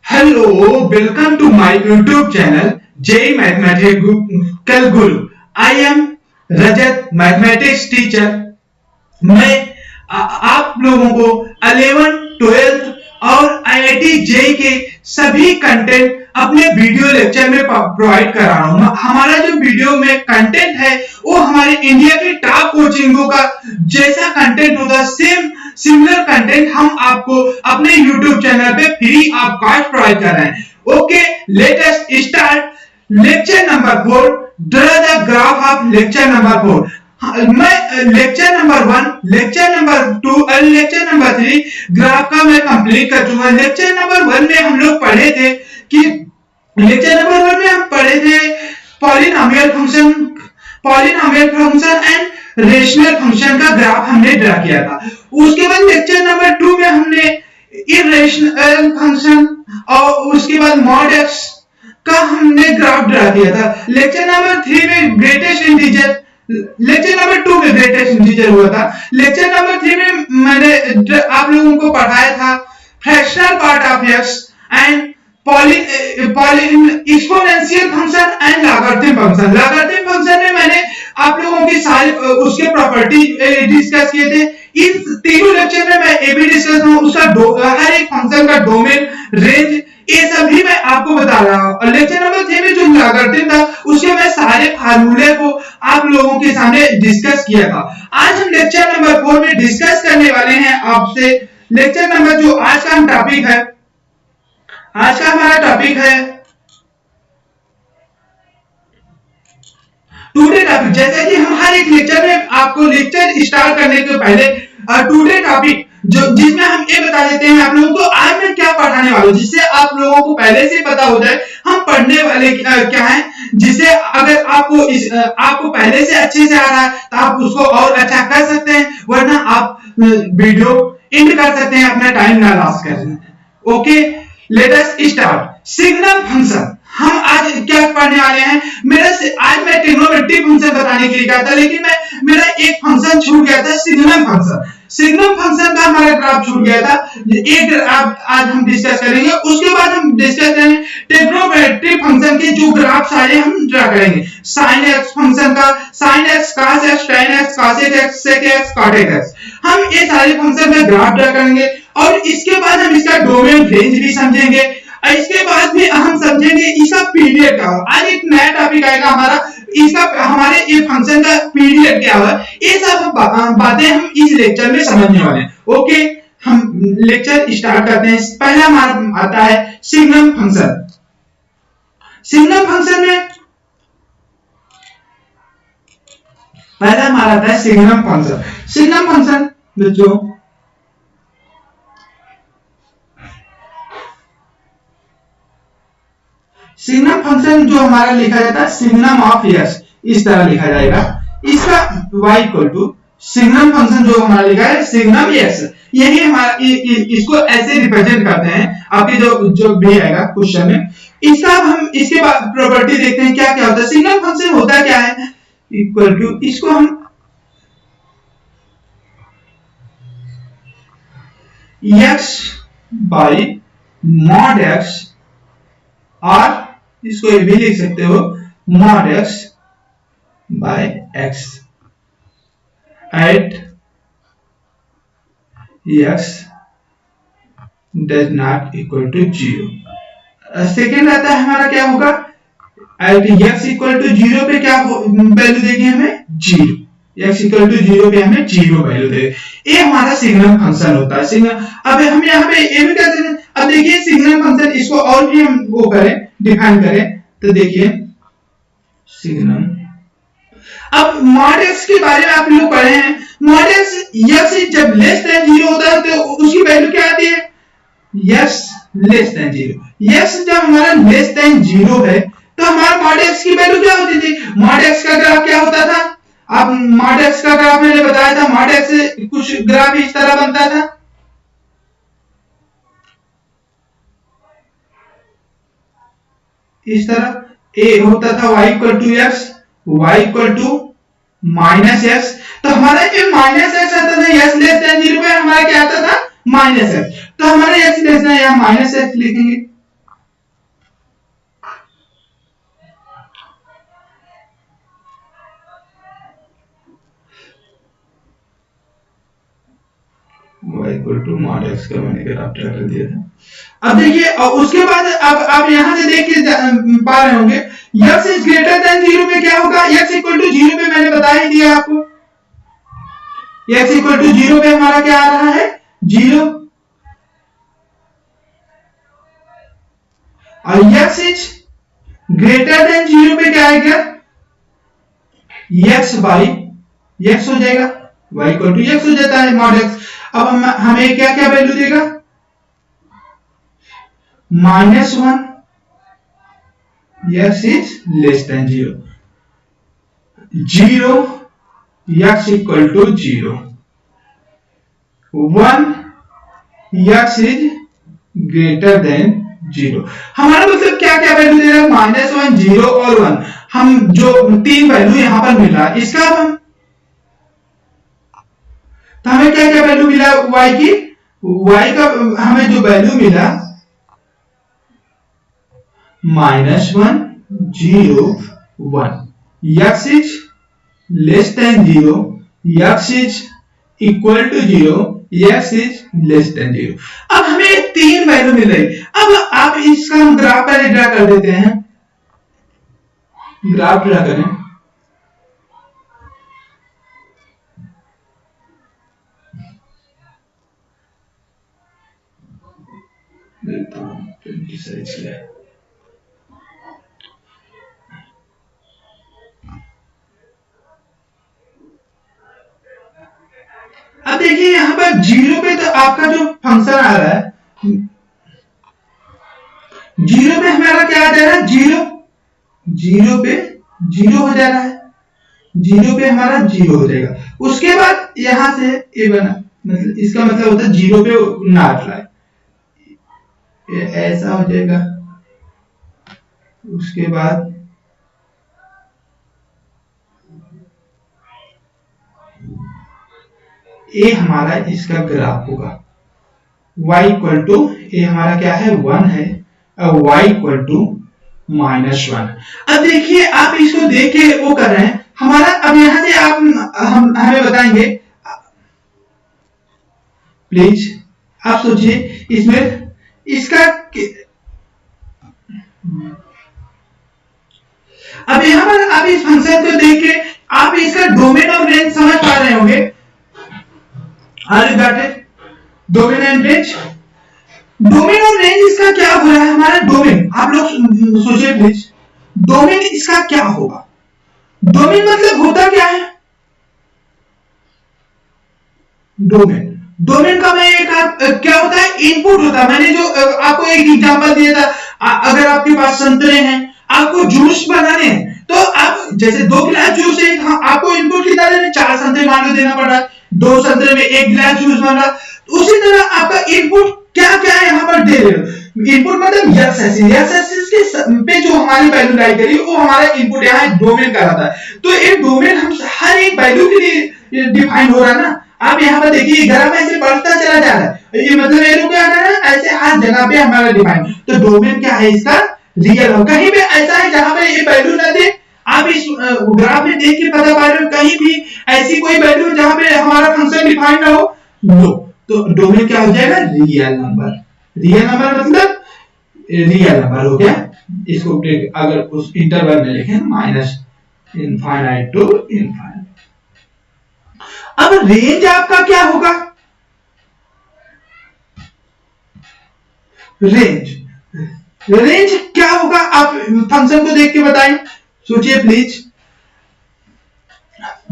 Hello, welcome to my YouTube channel J Mathematical Guru. I am Rajat, mathematics teacher. मैं आप लोगों को 11, 12 और IIT JEE के सभी कंटेंट अपने वीडियो लेक्चर में प्रोवाइड कर रहा हूँ। हमारा जो वीडियो में कंटेंट है वो हमारे इंडिया की टॉप कोचिंगों का जैसा कंटेंट होगा सेम सिमिलर कंटेंट हम आपको अपने YouTube चैनल पे फ्री ऑफ कॉस्ट प्रोवाइड कर रहे हैं। Okay, let us start lecture number 4। Draw the graph of lecture number 4। मैं लेक्चर नंबर 1, लेक्चर नंबर 2 और लेक्चर नंबर 3 ग्राफ का मैं कंप्लीट कर चुका हूं। लेक्चर नंबर 1 में हम लोग पढ़े थे कि लेक्चर नंबर 1 में हम पढ़े थे polynomial function and rational function का ग्राफ हमने ड्रा किया था। उसके बाद लेक्चर नंबर 2 में हमने इरेशनल फंक्शन और उसके बाद मॉड एक्स का हमने ग्राफ ड्रा किया था। लेक्चर नंबर 3 में ग्रेटेस्ट इंटीजर, लेक्चर नंबर 2 में ग्रेटेस्ट इंटीजर हुआ था। लेक्चर नंबर 3 में मैंने आप लोगों को पढ़ाया था fractional part of x and exponential function and logarithm function. Logarithm function में मैंने आप लोगों की सारी उसके प्रॉपर्टी डिस्कस किए थे। इन तीनों लेक्चर में मैं ये भी डिस्कस करूंगा उसका हर एक फंक्शन का डोमेन, रेंज, ये सभी मैं आपको बता रहा हूं। और लेक्चर नंबर 3 में जो लॉगरिथम था उसके मैं सारे फार्मूले को आप लोगों के सामने डिस्कस किया था। आज हम लेक्चर नंबर 4 में डिस्कस करने वाले हैं आपसे लेक्चर नंबर जो आज का टॉपिक है, आज का हमारा टॉपिक है टुडे टॉपिक। जैसे कि हम हर एक लेक्चर में आपको लेक्चर स्टार्ट करने के पहले टुडे टॉपिक जो जिसमें हम ये बता देते हैं आप लोगों को आज मैं क्या पढ़ाने वाला हूं, जिससे आप लोगों को पहले से पता हो जाए हम पढ़ने वाले क्या हैं, जिससे अगर आपको पहले से अच्छे से आ रहा है तो आप उसको और अच्छा कर सकते हैं, वरना आप वीडियो एंड कर सकते हैं, अपना टाइम ना लॉस कर। Okay, let us start. Signal function हम आज क्या पढ़ने वाले हैं। आज मैं ट्रिग्नोमेट्री फंक्शन बताने के लिए गया था, लेकिन मेरा एक फंक्शन छूट गया था, सिग्नल फंक्शन। सिग्नल फंक्शन का हमारा ग्राफ छूट गया था, एक आज हम डिस्कस करेंगे। उसके बाद हम डिस्कस करेंगे ट्रिग्नोमेट्री फंक्शन के जो ग्राफ सारे हम ड्रा करेंगे। साइन एक्स फंक्शन का, sine x, cos x, tan x, cosec x, sec x, cot x, हम ये सारे फंक्शन का ग्राफ ड्रा करेंगे। और इसके बाद हम इसका डोमेन, रेंज भी समझेंगे। इसके बाद भी हम समझेंगे इसका पीरियड क्या है। आज एक नया टॉपिक आएगा हमारा, इसका हमारे ये फंक्शन का पीरियड क्या है, ये सब बातें हम इस लेक्चर में समझने वाले हैं। ओके, हम लेक्चर स्टार्ट करते हैं। पहला हमारा आता है सिग्नल फंक्शन। सिग्नल फंक्शन में पहला हमारा आता है सिग्नल फंक्शन। सिग्नल फंक्शन जो सिग्नम फंक्शन जो हमारा लिखा जाता है सिग्नम ऑफ एक्स, इस तरह लिखा जाएगा। इसका y equal to signum function जो हमारा लिखा है सिग्नम एक्स, यही हमारा इसको ऐसे रिप्रेजेंट करते हैं आपके जो भी आएगा क्वेश्चन में। इसका हम इसके बाद प्रॉपर्टी देखते हैं क्या क्या होता है। सिग्नम फंक्शन होता क्या है, इक्वल टू इसको हम x बाई मॉड x, और इसको ये भी लिख सकते हो mod x by x at x does not equal to 0। Second आता है हमारा क्या होगा, एट x इक्वल टू 0 पे क्या वैल्यू देगी हमें 0, x इक्वल टू 0 पे हमें 0 वैल्यू देगी। ये हमारा सिग्नल फंक्शन होता है। सिग्नल अब हम यहाँ पे ये भी कहते हैं। अब देखिए सिग्नल फंक्शन, इसको और भी हम वो करें, डिफाइन करें तो देखिए सिग्नल। अब मॉड एक्स के बारे में आप लोग पढ़े हैं। मॉड एक्स जब लेस देन 0 होता है तो उसकी वैल्यू क्या आती है, x लेस देन 0। x जब हमारा लेस देन 0 है तो हमारा मॉड एक्स की वैल्यू क्या होती थी। मॉड एक्स का ग्राफ क्या होता था, अब मॉड एक्स का ग्राफ मैंने बताया था, मॉड एक्स कुछ ग्राफ इस तरह बनता था। इस तरह ए होता था y equal to x, y equal to minus x. तो हमारा जो माइनस एक्स आता था, एक्स लेस देन 0 पे हमारा क्या आता था माइनस एक्स, तो हमारा एक्स लेस देन यहाँ माइनस एक्स लिखेंगे। y equal to mod x का मैंने ग्राफ ड्रा कर दिया था। अब देखिए उसके बाद अब आप यहां से देख के पा रहे होंगे x इज ग्रेटर देन 0 पे क्या होगा, x इक्वल टू 0 पे मैंने बता ही दिया आपको, x इक्वल टू 0 पे हमारा क्या आ रहा है 0, और x इज ग्रेटर देन 0 पे क्या आएगा x बाई x हो जाएगा, y इक्वल टू x हो जाता है मॉड x। अब हमें क्या क्या वैल्यू देगा, -1 x is less than 0, 0 x equal to 0, 1 x is greater than 0। हमारा मतलब क्या क्या वैल्यू दे रहा है, -1 0 और 1, हम जो तीन वैल्यू यहां पर मिल रहा है इसका हम तो हमें क्या क्या वैल्यू मिला y की, y का हमें जो वैल्यू मिला -1 0 1, x is less than 0, x is equal to 0, x is less than 0। अब हमें तीन वैल्यू मिल रही। अब आप इसका हम ग्राफ पहले ड्रा कर देते हैं, ग्राफ ड्रा करें। अब देखिए यहां पर 0 पे तो आपका जो फंक्शन आ रहा है, 0 पे हमारा क्या आ जा रहा है 0, 0 पे 0 हो जा रहा है, 0 पे हमारा 0 हो जाएगा। उसके बाद यहां से ये बना, मतलब इसका मतलब होता है 0 पे नॉट लाए, ये ऐसा हो जाएगा। उसके बाद ये हमारा इसका ग्राफ होगा, y इक्वल टू ये हमारा क्या है 1 है, और y इक्वल टू -1। अब देखिए आप इसको देख के वो कर रहे हैं हमारा। अब यहां से आप हमें बताएंगे, प्लीज आप सोचिए इसमें इसका अब यहां पर आप इस फंक्शन को देख के आप इसका डोमेन और रेंज समझ पा रहे होंगे। डोमेन एंड रेंज, डोमेन और रेंज इसका क्या हो रहा है हमारा डोमेन, आप लोग सोचिए प्लीज, डोमेन इसका क्या होगा, डोमेन मतलब होता क्या है, डोमेन डोमेन का मैं एक क्या होता है इनपुट होता है। मैंने जो आपको एक एग्जांपल दिया था, अगर आपके पास संतरे हैं, आपको जूस बनाने हैं, तो आप जैसे 2 गिलास जूस है, आपको इनपुट कितना देना, 4 संतरे मान लो देना पड़ रहा है, 2 संतरे में 1 गिलास जूस बन रहा है। उसी तरह आपका इनपुट क्या क्या है यहाँ पर दे रहे हो, इनपुट मतलब एक्सेस के पे जो हमारी वैल्यू लाई करी वो हमारा इनपुट यहाँ डोमेन कहलाता है। तो ये डोमेन हम हर एक वैल्यू के लिए डिफाइन हो रहा है ना। आप यहाँ पर देखिए ग्राफ ऐसे बढ़ता चला जा रहा है, ये मतलब एरो क्या है ना, ऐसे हर जगह पे हमारा डिफाइन। तो डोमेन क्या है इसका, रियल हो। कहीं पे ऐसा है जहां पे ये वैल्यू ना दे, आप इस ग्राफ में देख के पता पा रहे हो कहीं भी ऐसी कोई वैल्यू जहां पे हमारा फंक्शन डिफाइन ना हो, नो, तो डोमेन क्या हो जाएगा, रियल नंबर। रियल नंबर मतलब रियल नंबर हो गया। इसको अगर उस इंटरवल में लिखें माइनस इनफाइनाइट टू इनफाइनाइट। अब रेंज आपका क्या होगा, रेंज रेंज क्या होगा, आप फंक्शन को देख के बताएं, सोचिए प्लीज।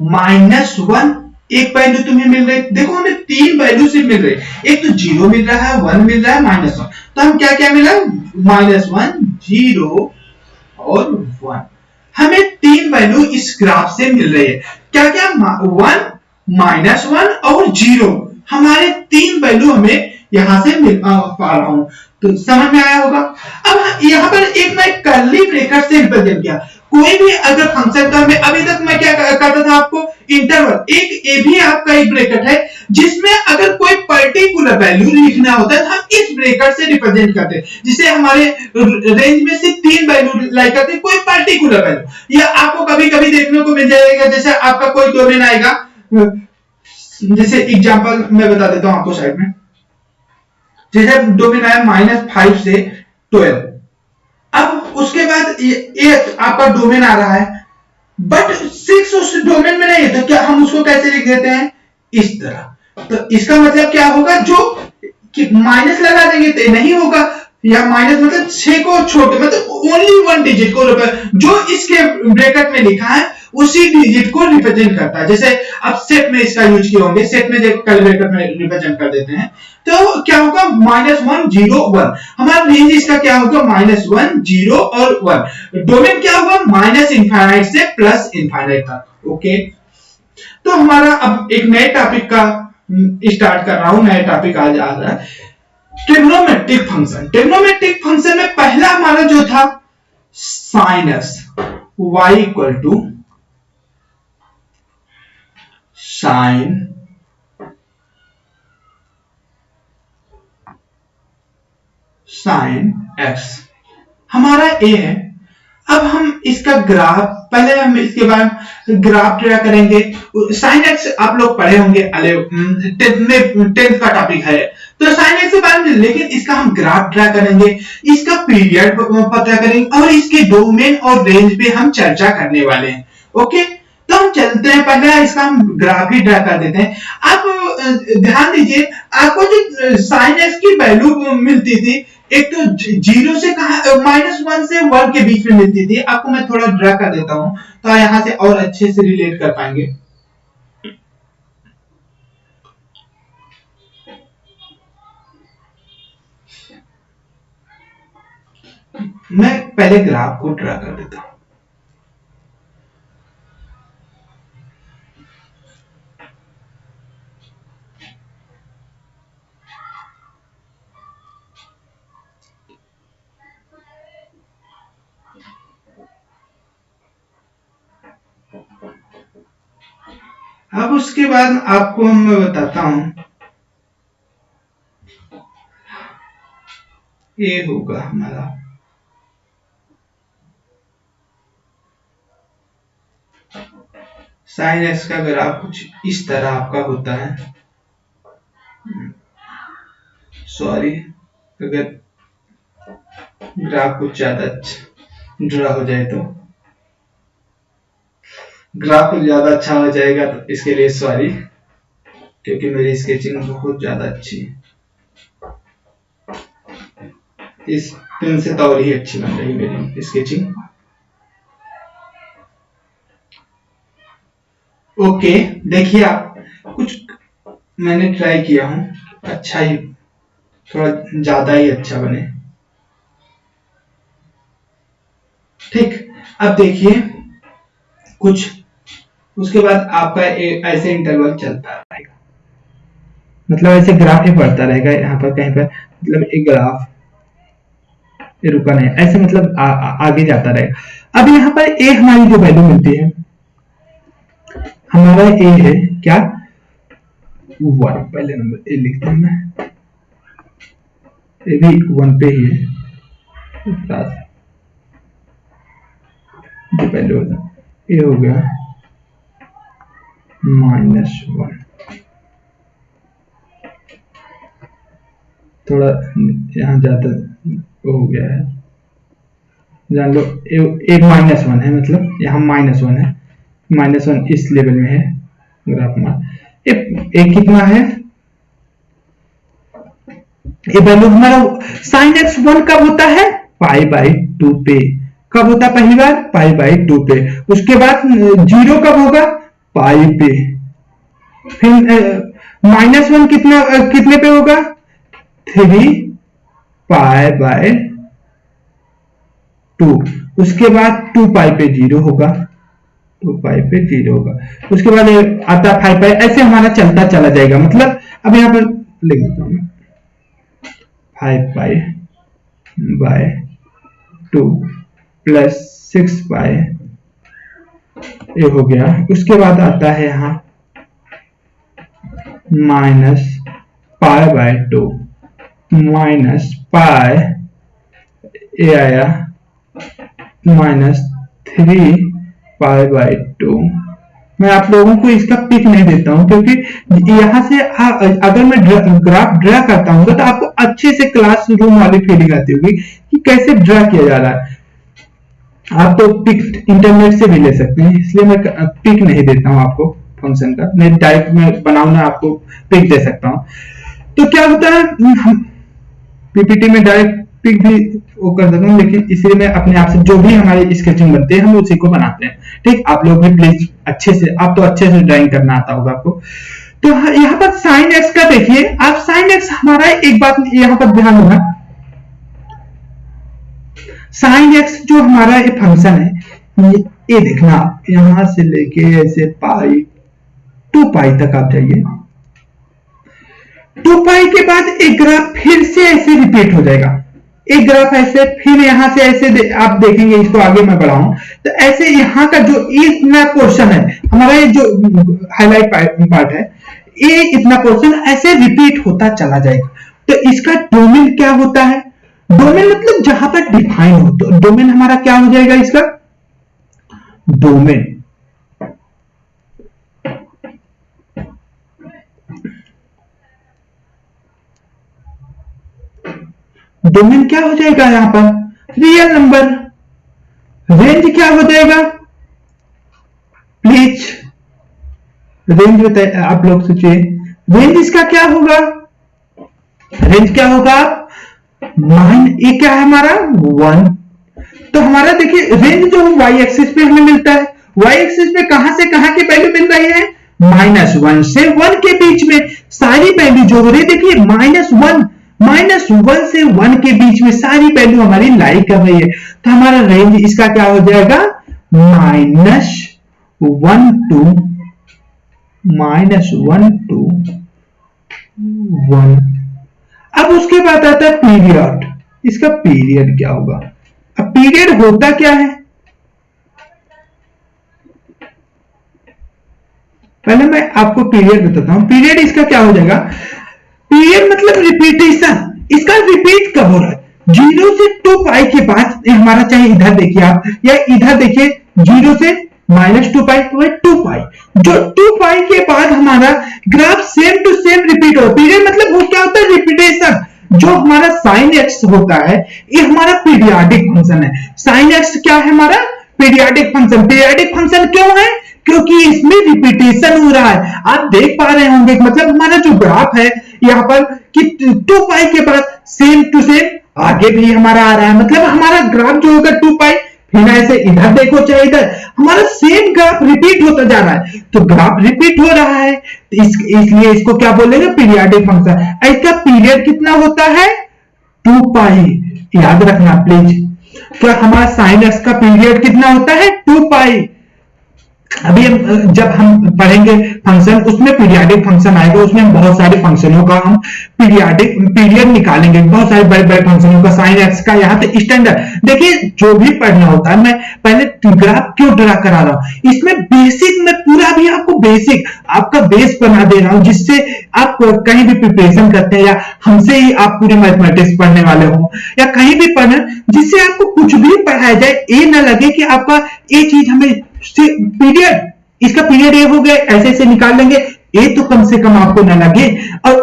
-1 एक वैल्यू तुम्हें मिल रही, देखो हमें 3 वैल्यू से मिल रही, एक तो 0 मिल रहा है, 1 मिल रहा है, -1। तो हम क्या क्या मिला, -1 0 और 1। हमें 3 वैल्यू इस ग्राफ से मिल रही है, क्या क्या 1 -1 और 0, हमारे 3 वैल्यू हमें यहां से मिल पा रहा हूं। तो समझ में आया होगा। अब यहां पर एक मैं कर्ली ब्रैकेट से रिप्रेजेंट किया, कोई भी अगर फंक्शन का, मैं अभी तक मैं क्या करता था आपको, इंटरवल, एक ये भी आपका एक ब्रैकेट है जिसमें अगर कोई पर्टिकुलर वैल्यू लिखना होता है तो हम इस ब्रैकेट से रिप्रेजेंट करते हैं। जिसे हमारे रेंज में से 3 वैल्यू लाइक करते हैं, कोई पर्टिकुलर वैल्यू। या आपको कभी कभी देखने को मिल जाएगा, जैसे आपका कोई डोमेन आएगा, जैसे एग्जांपल मैं बता देता हूं आपको साइड में, जैसे डोमेन आया -5 से 12। अब उसके बाद ये आपका डोमेन आ रहा है, बट 6 उस डोमेन में नहीं है, तो क्या हम उसको कैसे लिख देते हैं, इस तरह। तो इसका मतलब क्या होगा, जो कि माइनस लगा देंगे तो नहीं होगा, या माइनस मतलब 6 को छोटे, मतलब ओनली 1 डिजिट को, जो इसके ब्रैकेट में लिखा है उसी डिजिट को रिप्रेजेंट करता है। जैसे आप सेट में इसका यूज किए होंगे, सेट में जब कल ब्रैकेट में रिप्रेजेंट कर देते हैं तो क्या होगा, -1 0 1, हमारा रेंज इसका क्या होगा, -1 0 और 1। डोमेन क्या होगा, -इनफाइनाइट से +इनफाइनाइट तक। ओके, तो हमारा अब एक नए टॉपिक का स्टार्ट कर रहा हूं, नया टॉपिक आज आ रहा है, ट्रिग्नोमेट्रिक फंक्शन। ट्रिग्नोमेट्रिक फंक्शन में पहला हमारा जो था sin x, y equal to sin x हमारा a है। अब हम इसका ग्राफ, पहले हम इसके बारे में ग्राफ ड्रा करेंगे। sin x आप लोग पढ़े होंगे, 10th का टॉपिक है, तो sin x के बारे में, लेकिन इसका हम ग्राफ ड्रा करेंगे, इसका पीरियड पता करेंगे और इसके डोमेन और रेंज पे हम चर्चा करने वाले हैं। ओके, तो हम चलते हैं, पहले इसका हम ग्राफ ही ड्रा कर देते हैं। आप ध्यान दीजिए, आपको जो sin x की वैल्यू मिलती थी, एक तो 0 से कहा -1 से 1 के बीच में मिलती थी। आपको मैं थोड़ा ड्रा कर देता हूं तो यहां से और अच्छे से रिलेट कर पाएंगे। मैं पहले ग्राफ को ड्रा कर देता हूं। अब उसके बाद आपको मैं बताता हूं, ये होगा हमारा sin x का ग्राफ कुछ इस तरह आपका होता है। सॉरी अगर ग्राफ कुछ ज्यादा ड्रा हो जाए तो, ग्राफ कुछ ज्यादा अच्छा हो जाएगा तो इसके लिए सॉरी, क्योंकि मेरी स्केचिंग बहुत ज्यादा अच्छी है, इस पेन से तो और ही अच्छी बन रही मेरी स्केचिंग। ओके, देखिए आप, कुछ मैंने ट्राई किया हूं, अच्छा ही, थोड़ा ज्यादा ही अच्छा बने। ठीक, अब देखिए कुछ उसके बाद आपका ऐसे इंटरवल चलता रहेगा, मतलब ऐसे ग्राफ ही बढ़ता रहेगा। यहाँ पर कहीं पर मतलब एक ग्राफ ये रुका नहीं, ऐसे मतलब आगे जाता रहेगा। अब यहाँ पर ए हमारी जो वैल्यू मिलती है, हमारा ए है क्या, 1, पहले नंबर ए लिखते हैं, मैं ए भी 1 पे ही है, जो पहले होता ये हो गया -1, थोड़ा यहाँ ज्यादा हो गया है, जान लो एक -1 है, मतलब यहाँ -1 है, -1 इस लेवल में है ग्राफ में। एक कितना है, ये वैल्यू हमारा sin x 1 कब होता है, π/2 पे। कब होता है पहली बार, π/2 पे। उसके बाद 0 कब होगा, पाई पे। फिर -1 कितने पे होगा, 3π/2। उसके बाद 2π पे 0 होगा, 2π पे 0 होगा। उसके बाद आता 5π, ऐसे हमारा चलता चला जाएगा। मतलब अब यहाँ पर लिख देता हूँ 5π/2 + 6π ये हो गया। उसके बाद आता है यहाँ minus pi by 2 minus pi, ये आया -3 पाई बाय 2। मैं आप लोगों को इसका पिक नहीं देता हूं क्योंकि यहां से अगर मैं ग्राफ ड्रा करता हूँ तो आपको अच्छे से क्लासरूम वाली फीलिंग आती होगी कि कैसे ड्रा किया जा रहा है। आप तो पिक इंटरनेट से भी ले सकते हैं, इसलिए मैं पिक नहीं देता हूं आपको फंक्शन का। मैं डायरेक्ट में बनाऊं ना आपको पिक दे सकता हूं। तो क्या होता है, पीपीटी में डायरेक्ट पिक भी वो कर देता हूं, लेकिन इसलिए मैं अपने आप से जो भी हमारी स्केचिंग बनते हैं हम उसी को बनाते हैं। ठीक, आप लोग भी प्लीज अच्छे से, आप तो अच्छे से ड्राइंग करना आता होगा आपको। तो यहाँ पर साइन एक्स का देखिए आप, साइन एक्स हमारा एक बात यहाँ पर ध्यान देना, साइन एक्स जो हमारा ये फंक्शन है, ये देखना यहां से लेके ऐसे पाई 2 पाई तक आप जाइए। 2 पाई के बाद एक ग्राफ फिर से ऐसे रिपीट हो जाएगा, एक ग्राफ ऐसे, फिर यहां से ऐसे आप देखेंगे, इसको आगे मैं बढ़ाऊं तो ऐसे यहाँ का जो इतना पोर्शन है हमारा, ये जो हाईलाइट पार्ट है, ये इतना पोर्शन ऐसे रिपीट होता चला जाएगा। तो इसका डोमेन क्या होता है, डोमेन मतलब जहां पर डिफाइन हो, तो डोमेन हमारा क्या हो जाएगा, इसका डोमेन डोमेन क्या हो जाएगा, यहां पर रियल नंबर। रेंज क्या हो जाएगा, प्लीज रेंज बताइए आप लोग, सोचिए रेंज इसका क्या होगा, रेंज क्या होगा, ये क्या है हमारा 1। तो हमारा देखिए रेंज जो वाई एक्सिस पे हमें मिलता है, वाई एक्सिस पे कहां से कहां की वैल्यू मिल रही है, -1 से 1 के बीच में सारी वैल्यू जो हो रही है, देखिए -1 से 1 के बीच में सारी वैल्यू हमारी लाई कर रही है। तो हमारा रेंज इसका क्या हो जाएगा, -1 to 1। अब उसके बाद आता है पीरियड, इसका पीरियड क्या होगा। अब पीरियड होता क्या है, पहले मैं आपको पीरियड बताता हूं। पीरियड इसका क्या हो जाएगा, पीरियड मतलब रिपीटेशन, इसका रिपीट कब हो रहा है, 0 से 2 पाई के बाद हमारा, चाहे इधर देखिए आप या इधर देखिए, 0 से -2 पाई तो 2 पाई, जो 2 पाई के बाद हमारा graph same to same repeat हो। पीरियड मतलब वो क्या होता है, रिपीटेशन। जो हमारा साइन एक्स होता है ये हमारा पीरियाडिक फंक्शन है। साइन एक्स क्या है हमारा, पीरियाडिक फंक्शन। पीरियाडिक फंक्शन क्यों है, क्योंकि इसमें रिपीटेशन हो रहा है। आप देख पा रहे होंगे, मतलब हमारा जो ग्राफ है यहाँ पर कि 2 पाई के बाद सेम टू सेम आगे भी हमारा आ रहा है, मतलब हमारा ग्राफ जो होगा 2 पाई, फिर ऐसे इधर देखो चाहे इधर, हमारा सेम ग्राफ रिपीट होता जा रहा है। तो ग्राफ रिपीट हो रहा है, तो इसलिए इसको क्या बोलेंगे, पीरियाडिक फंक्शन। इसका पीरियड कितना होता है, 2 पाई, याद रखना प्लीज। तो हमारा साइन एक्स का पीरियड कितना होता है, 2 पाई। अभी जब हम पढ़ेंगे फंक्शन, उसमें पीरियाडिक फंक्शन आएगा, उसमें हम बहुत सारे फंक्शनों का हम पीरियड निकालेंगे, बहुत सारे बड़े बड़े फंक्शनों का। साइन एक्स का यहाँ पे स्टैंडर्ड देखिए, जो भी पढ़ना होता है, मैं पहले ग्राफ क्यों ड्रा करा रहा हूं, इसमें बेसिक में पूरा भी आपको बेसिक आपका बेस बना दे रहा हूं, जिससे आप कहीं भी प्रिपरेशन करते हैं या हमसे ही आप पूरे मैथमेटिक्स पढ़ने वाले हो या कहीं भी पढ़ना, जिससे आपको कुछ भी पढ़ाया जाए ये ना लगे कि आपका ये चीज हमें पीरियड, इसका पीरियड ये हो गया, ऐसे ऐसे निकाल लेंगे, ये तो कम से कम आपको ना लगे। और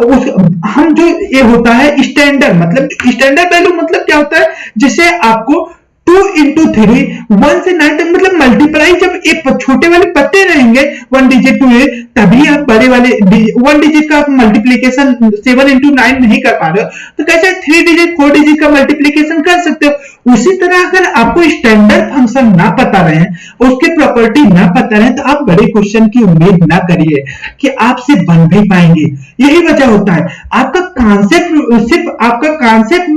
हम जो ये होता है स्टैंडर्ड, मतलब स्टैंडर्ड वैल्यू मतलब क्या होता है, जिसे आपको 2 into 3 1 से 9 तक, मतलब मल्टीप्लाई जब एक छोटे वाले पत्ते रहेंगे 1 डिजिट टू 8, तभी आप बड़े वाले 1 डिजिट का मल्टीप्लीकेशन 7 into 9 नहीं कर पा रहे हो, तो कैसे 3 डिजिट 4 डिजिट का मल्टीप्लीकेशन कर सकते हो। उसी तरह अगर आपको स्टैंडर्ड फंक्शन ना पता रहे, उसके प्रॉपर्टी ना पता रहे, तो आप बड़े क्वेश्चन की उम्मीद ना करिए कि आपसे बन भी पाएंगे। यही वजह होता है, आपका कॉन्सेप्ट, सिर्फ आपका कॉन्सेप्ट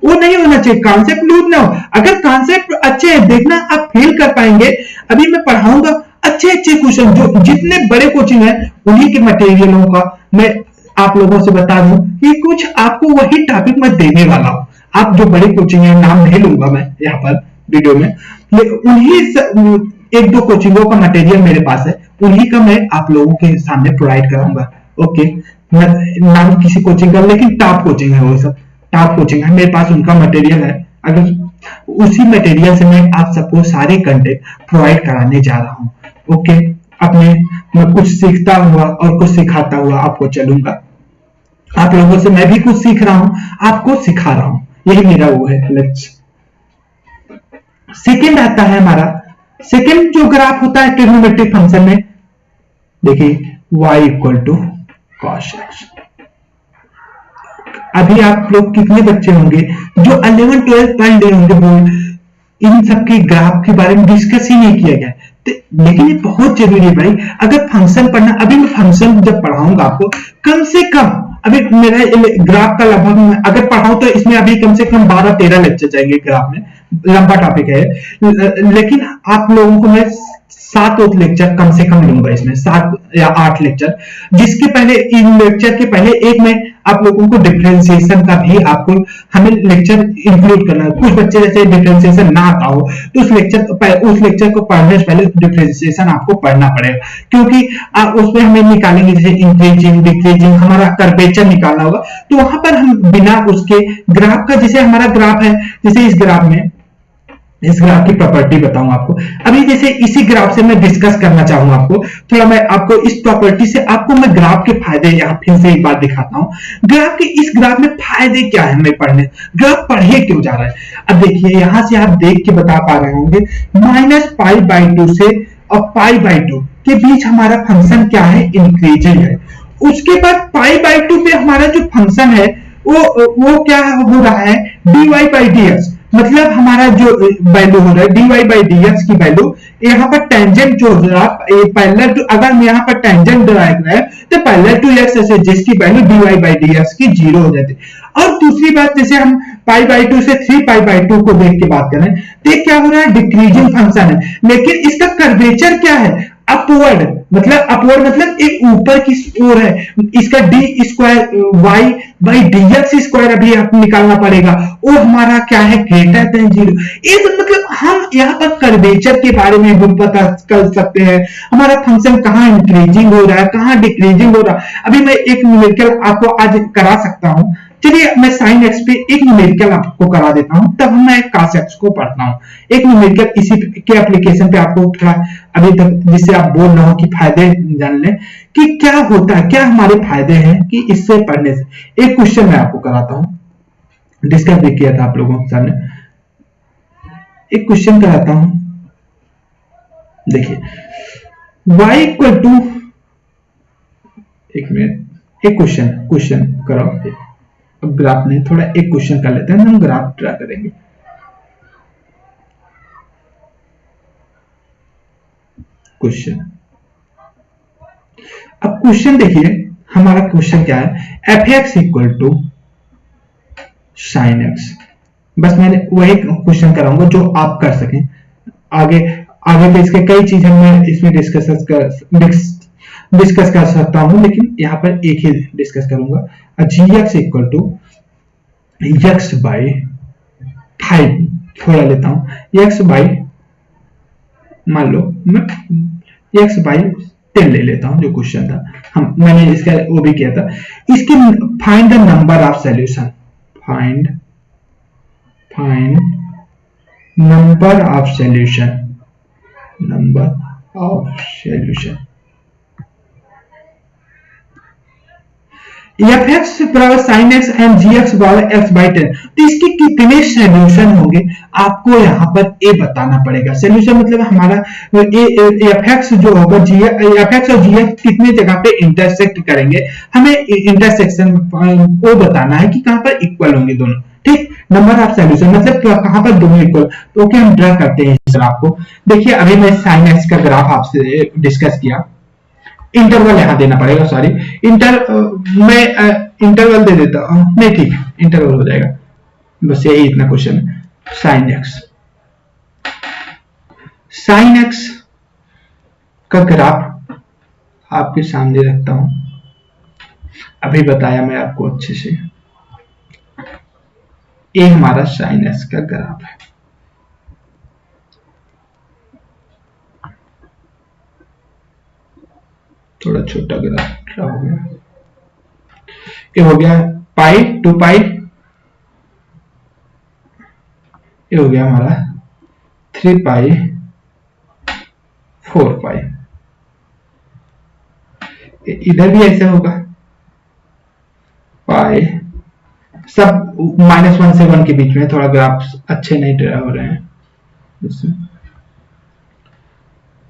वो नहीं होना चाहिए, कॉन्सेप्ट लूज ना हो। अगर कॉन्सेप्ट अच्छे हैं, देखना आप फेल कर पाएंगे। अभी मैं पढ़ाऊंगा अच्छे अच्छे क्वेश्चन, जो जितने बड़े कोचिंग है उन्हीं के मटेरियलों का मैं आप लोगों से बता दूं कि कुछ आपको वही टॉपिक मैं देने वाला हूं। आप जो बड़े कोचिंग है, नाम नहीं लूंगा मैं यहाँ पर वीडियो में, उन्हीं एक दो कोचिंगों का मटेरियल मेरे पास है, उन्हीं का मैं आप लोगों के सामने प्रोवाइड कराऊंगा। ओके, नाम किसी कोचिंग का, लेकिन टॉप कोचिंग है, वो सब टॉप कोचिंग है मेरे पास, उनका मटेरियल है। अगर उसी मटेरियल से मैं आप सबको सारे कंटेंट प्रोवाइड कराने जा रहा हूँ। ओके, अपने मैं कुछ सीखता हुआ और कुछ सिखाता हुआ आपको चलूंगा। आप लोगों से मैं भी कुछ सीख रहा हूं, आपको सिखा रहा हूं, यही मेरा वो है लक्ष्य। सेकंड आता है हमारा, सेकंड जो ग्राफ होता है ट्रिग्नोमेट्रिक फंक्शन में, देखिए y equal to cos x। अभी आप लोग कितने बच्चे होंगे जो 11 12 पढ़ रहे होंगे, बोल इन सब के ग्राफ के बारे में डिस्कस ही नहीं किया गया, लेकिन ये बहुत जरूरी है भाई। अगर फंक्शन पढ़ना, अभी मैं फंक्शन जब पढ़ाऊंगा आपको, कम से कम अभी मेरा ग्राफ का लगभग अगर पढ़ाऊं तो इसमें अभी कम से कम 12-13 लेक्चर जाएंगे ग्राफ में, लंबा टॉपिक है। लेकिन आप लोगों को मैं 7 लेक्चर कम से कम लूंगा इसमें, 7 या 8 लेक्चर, जिसके पहले इन लेक्चर के पहले एक में आप लोगों को डिफरेंशिएशन का भी आपको हमें लेक्चर इंक्लूड करना है। कुछ बच्चे जैसे डिफरेंशिएशन ना आता हो तो उस लेक्चर को पढ़ने से पहले डिफरेंशिएशन आपको पढ़ना पड़ेगा, क्योंकि उसमें हमें निकालेंगे जैसे इंक्रीजिंग डिक्रीजिंग, हमारा कर्वेचर निकालना होगा, तो वहां पर हम बिना उसके ग्राफ का, जैसे हमारा ग्राफ है, जैसे इस ग्राफ में, इस ग्राफ की प्रॉपर्टी बताऊं आपको। अभी जैसे इसी ग्राफ से मैं डिस्कस करना चाहूंगा आपको थोड़ा, मैं आपको इस प्रॉपर्टी से आपको मैं ग्राफ के फायदे यहाँ फिर से एक बार दिखाता हूं। ग्राफ के, इस ग्राफ में फायदे क्या है हमें पढ़ने, ग्राफ पढ़े क्यों जा रहा है। अब देखिए यहां से आप देख के बता पा रहे होंगे, -π/2 से और π/2 के बीच हमारा फंक्शन क्या है, इंक्रीजिंग है। उसके बाद π/2 पे हमारा जो फंक्शन है वो क्या हो रहा है, dy/dx, मतलब हमारा जो वैल्यू हो रहा है dy/dx की वैल्यू, यहाँ पर टेंजेंट जो हो रहा है पैरेलल टू, अगर मैं यहाँ पर टेंजेंट ड्राइव है तो पैरेलल टू x ऐसे, जिसकी वैल्यू dy/dx की 0 हो जाती है। और दूसरी बात, जैसे हम π/2 से 3π/2 को देख के बात करें तो क्या हो रहा है, डिक्रीजिंग फंक्शन है, लेकिन इसका कर्वेचर क्या है, अपवर्ड, मतलब एक ऊपर की ओर है। इसका डी स्क्वायर y/dx स्क्वायर अभी आप निकालना पड़ेगा, वो हमारा क्या है, ग्रेटर देन 0। ये मतलब हम यहाँ पर कर्वेचर के बारे में भी पता कर सकते हैं, हमारा फंक्शन कहाँ इंक्रीजिंग हो रहा है, कहाँ डिक्रीजिंग हो रहा है। अभी मैं एक न्यूमेरिकल आपको आज करा सकता हूँ, चलिए मैं sin x पे एक न्यूमेरिकल आपको करा देता हूं, तब मैं cos x को पढ़ता हूं। एक न्यूमेरिकल इसी के एप्लीकेशन पे आपको थोड़ा अभी तक, जिससे आप बोल रहे हो कि फायदे जान लें कि क्या होता है, क्या हमारे फायदे हैं कि इससे पढ़ने से। एक क्वेश्चन मैं आपको कराता हूं, डिस्कस भी किया था आप लोगों के सामने, एक क्वेश्चन कराता हूं। देखिए y इक्वल टू, एक मिनट, एक क्वेश्चन कराओ। अब ग्राफ नहीं, थोड़ा एक क्वेश्चन कर लेते हैं, हम ग्राफ ड्रा करेंगे। क्वेश्चन, अब क्वेश्चन देखिए, हमारा क्वेश्चन क्या है, f(x) equal to sin x। बस मैंने वही क्वेश्चन कराऊंगा जो आप कर सकें। आगे तो इसके कई चीजें मैं इसमें डिस्कस कर सकता हूं, लेकिन यहां पर एक ही डिस्कस करूंगा। gx इक्वल टू x/5 थोड़ा लेता हूं, x/, मान लो मैं x/10 ले लेता हूं, जो क्वेश्चन था मैंने इसका वो भी किया था। इसके find the number of solution, find number of solution, f(x) बराबर sin x एंड gx बराबर x/10, तो इसके कितने सॉल्यूशन होंगे आपको यहाँ पर ए बताना पड़ेगा। सॉल्यूशन मतलब हमारा f(x) जो होगा, f(x) और gx कितने जगह पे इंटरसेक्ट करेंगे, हमें इंटरसेक्शन वो बताना है कि कहां पर इक्वल होंगे दोनों। ठीक, नंबर ऑफ सॉल्यूशन मतलब कहां पर दोनों इक्वल, तो ओके हम ड्रा करते हैं इस ग्राफ को। देखिए अभी मैं sin x का ग्राफ आपसे डिस्कस किया, इंटरवल यहां देना पड़ेगा, सॉरी मैं इंटरवल दे देता हूं, नहीं ठीक इंटरवल हो जाएगा, बस यही इतना क्वेश्चन है। sin x का ग्राफ आपके सामने रखता हूं, अभी बताया मैं आपको अच्छे से, ये हमारा sin x का ग्राफ है। थोड़ा छोटा ग्राफ हो गया, ये हो गया पाई 2 पाई, ये हो गया हमारा 3 पाई 4 पाई, इधर भी ऐसे होगा पाई, सब -1 से 1 के बीच में, थोड़ा ग्राफ अच्छे नहीं ड्रा हो रहे हैं,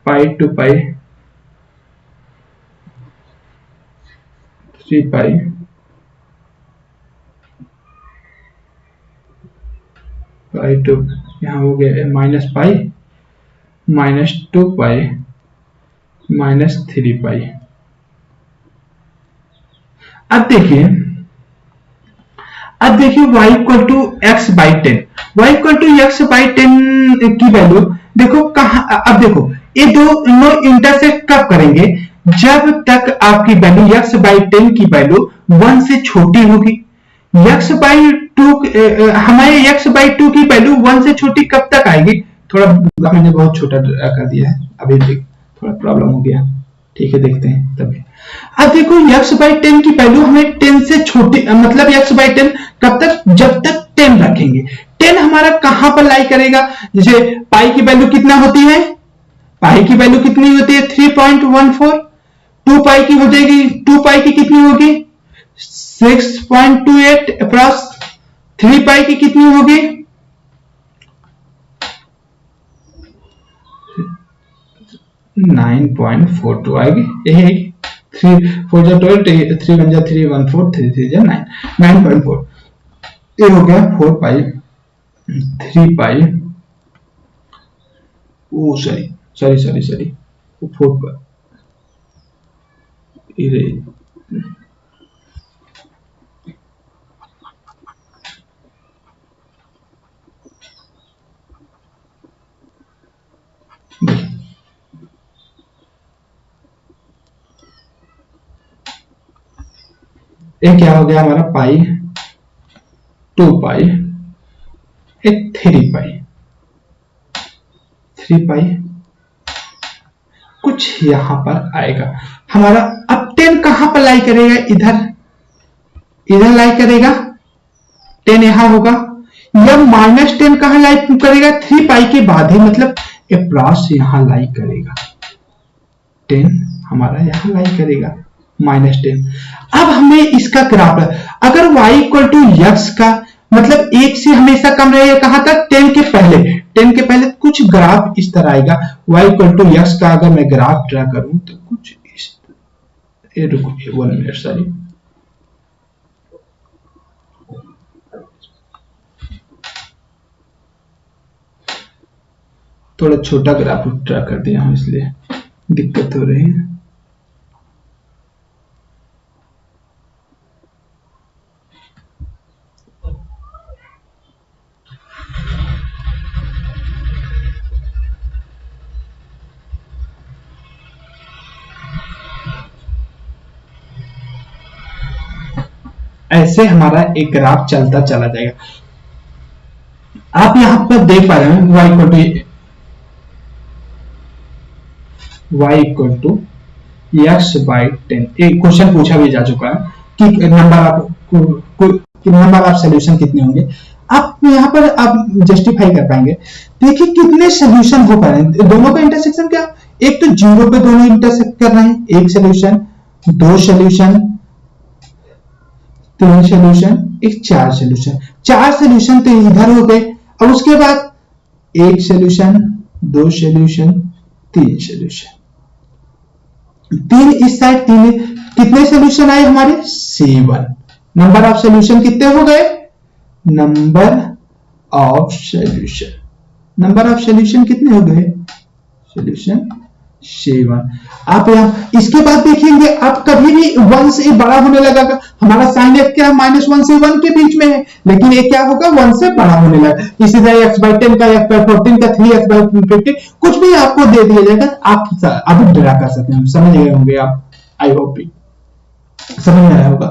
पाई 2 पाई 3 पाई पाई 2, यहाँ हो गया माइनस पाई -2 पाई -3 पाई। अब देखिए y equal to x by 10, y equal to x by 10 की वैल्यू देखो कहां, अब देखो ये दोनों इंटरसेक्ट कब करेंगे, जब तक आपकी वैल्यू x बाई 10 की वैल्यू 1 से छोटी होगी। x बाई 2 हमारे x बाई 2 की वैल्यू 1 से छोटी कब तक आएगी, थोड़ा मैंने बहुत छोटा कर दिया है, अभी थोड़ा प्रॉब्लम हो गया, ठीक है देखते हैं तभी। अब देखो x बाई 10 की वैल्यू हमें 10 से छोटी, मतलब x बाई 10 कब तक, जब तक 10 रखेंगे। 10 हमारा कहां पर लाई करेगा, जैसे पाई की वैल्यू कितना होती है, पाई की वैल्यू कितनी होती है 3.14, 2 पाई की हो जाएगी, 2 पाई की कितनी होगी 6.28 अप्रॉक्स, 3 पाई की कितनी होगी 9.42 आएगी, यही है 3 4 जा 12, 3 1 जा 3 1 4, 3 3 जा 9, 9.4, ये हो गया 4 पाई 3 पाई, ओ सॉरी 4 पाई, ये क्या हो गया हमारा पाई 2 पाई, एक 3 पाई, 3 पाई कुछ यहां पर आएगा हमारा। अब 10 कहां पर लाई करेगा, इधर लाई करेगा, 10 यहां होगा, या -10 कहां लाई करेगा 3 पाई के बाद ही, मतलब अप्रॉक्स यहां लाई करेगा, 10 हमारा यहां लाई करेगा -10। अब हमें इसका ग्राफ, अगर y इक्वल टू x का मतलब 1 से हमेशा कम रहेगा, कहां तक 10 के पहले कुछ ग्राफ इस तरह आएगा। y इक्वल टू x का अगर मैं ग्राफ ड्रा करूं तो कुछ इस, रुको 1 मिनट सॉरी, थोड़ा छोटा ग्राफ ड्रा कर दिया हूं इसलिए दिक्कत हो रही है। ऐसे हमारा एक ग्राफ चलता चला जाएगा। आप यहां पर देख पा रहे हैं y equal to x by 10, एक क्वेश्चन पूछा भी जा चुका है कि नंबर ऑफ सोल्यूशन कितने होंगे। आप यहाँ पर आप जस्टिफाई कर पाएंगे, देखिए कितने सोल्यूशन हो पा रहे हैं, दोनों का इंटरसेक्शन क्या, एक तो 0 पे दोनों इंटरसेक्ट कर रहे हैं, एक सोल्यूशन, 2 सोल्यूशन, 3 सोल्यूशन, एक 4 सोल्यूशन, 4 सोल्यूशन तो इधर हो गए। अब उसके बाद 1 सोल्यूशन, 2 सोल्यूशन, 3 सोल्यूशन, 3 इस साइड, 3 कितने सोल्यूशन आए हमारे 7। नंबर ऑफ सोल्यूशन कितने हो गए, नंबर ऑफ सोल्यूशन कितने हो गए, सोल्यूशन 7। आप यहाँ इसके बाद देखेंगे, आप कभी भी 1 से बड़ा होने लगा, हमारा साइन एक्स क्या -1 से 1 के बीच में है, लेकिन ये क्या होगा 1 से बड़ा होने लगा। इसी तरह x बाई 10 का, x बाई 14 का, 3x बाई 50 कुछ भी आपको दे दिया जाएगा, आप अभी ड्रा कर सकते हैं, समझ गए होंगे आप, आई होप समझ में आया होगा।